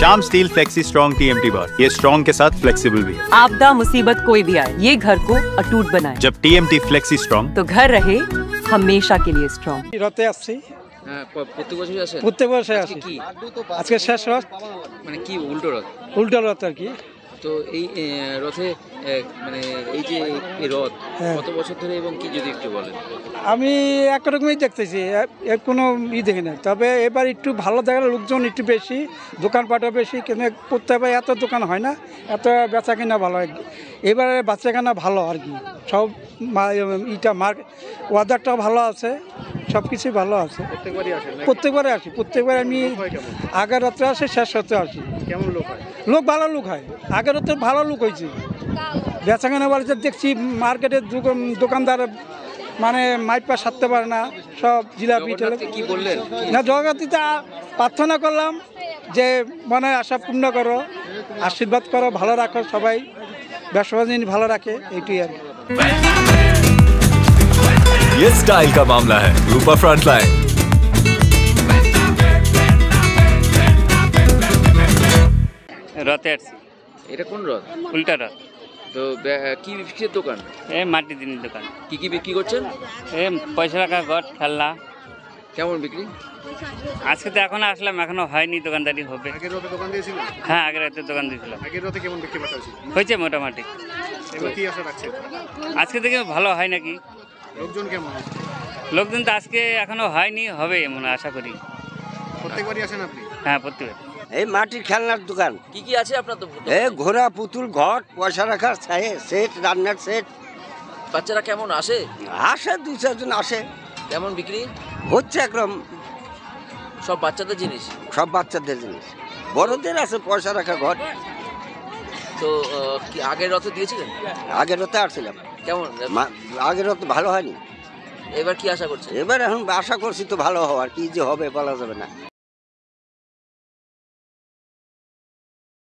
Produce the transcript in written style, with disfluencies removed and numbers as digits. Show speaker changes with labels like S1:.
S1: Shyam steel flexi strong TMT बार, ये strong के साथ फ्लेक्सिबल भी है।
S2: आपदा मुसीबत कोई भी आए, ये घर को अटूट बनाए।
S1: जब टीएमटी फ्लेक्सी स्ट्रॉन्ग,
S2: तो घर रहे हमेशा के लिए स्ट्रॉन्ग।
S3: রথে আসছি,
S4: প্রত্যেক বছরই আসেন?
S3: প্রত্যেক বছর আসি।
S4: কি
S3: আজকে শেষ রথ,
S4: মানে কি উল্টো রথ?
S3: উল্টো রথ আর কি।
S4: তো এই রথে মানে এই যে এই রথ কত বছর ধরে এবং কি যদি একটু বলেন।
S3: আমি একরকমই দেখতেছি, এর কোনো দেখি না, তবে এবার একটু ভালো দেখার লোকজন একটু বেশি, দোকানপাটও বেশি, কিন্তু প্রত্যেকবার এত দোকান হয় না, এত বেচা কিনা ভালো হয়। এবারে বেচা কিনা ভালো আর কি, সব ওয়াদারটাও ভালো আছে, সব কিছুই ভালো আছে। প্রত্যেকবারে আসি, প্রত্যেকবার আমি আগের রাত্রে আসি, শেষ রাত্রে আসি।
S5: কেমন লোক হয়?
S3: লোক ভালো লোক হয়, আগের রাত্রে ভালো লোক হয়েছে। বেচা কেনা বাড়িতে দেখছি মার্কেটের দোকানদার মানে মাইপা সারতে পারে না, সব জিলাপি
S4: কি বললেন
S3: না। জগৎতে প্রার্থনা করলাম যে মনে আশা পূর্ণ করো, আশীর্বাদ করো, ভালো রাখো, সবাই ব্যবসা বাণিজ্য ভালো রাখে, এইটাই আর কি।
S6: ये स्टाइल का मामला है। रूपा फ्रंटलाइन।
S7: রথে আসছি।
S4: এটা কোন রথ?
S7: উল্টা রথ।
S4: তো কি বিক্রির দোকান?
S7: মাটি জিনিস দোকান।
S4: কি কি বিক্রি করছেন?
S7: পয়সা রাখা ঘট, খেলনা।
S4: কেমন বিক্রি?
S7: আজকে তো এখন আসলাম, এখনো হয়নি, দোকানদারি হবে।
S5: আগের রথে দোকান দিয়েছিলেন?
S7: হ্যাঁ, আগের রাতে দোকান দিয়েছিলাম।
S5: আগের রথে কেমন বিক্রি বাটা হয়েছিল?
S7: হয়েছে মোটামুটি।
S5: এবার কি আশা রাখছেন?
S7: আজকে থেকে ভালো হয় নাকি?
S5: লোকজন কেমন?
S7: লোকজন তো আজকে এখনো হয়নি, হবে মনে আশা করি।
S5: প্রত্যেকবারই আসেন আপনি?
S7: হ্যাঁ, প্রত্যেকবার।
S8: এই মাটির খেলনার দোকান।
S4: কি কি আছে আপনার? তো
S8: ঘোড়া, পুতুল, ঘট, পয়সা রাখার সেট, রান্নার সেট।
S4: বাচ্চারা কেমন আসে?
S8: আসে, দু চারজন আসে।
S4: কেমন বিক্রি
S8: হচ্ছে? একদম
S4: সব বাচ্চাদের জিনিস?
S8: সব বাচ্চাদের জিনিস, বড়দের আছে পয়সা রাখা ঘট।
S4: তো কি আগের রথে দিয়েছিলেন?
S8: আগের রথে আসছিলাম।
S4: কেমন?
S8: আগের রথ ভালো হয়নি।
S4: এবার কি আশা করছে?
S8: এবার এখন আশা করছি তো ভালো হওয়ার, কি যে হবে বলা যাবে না।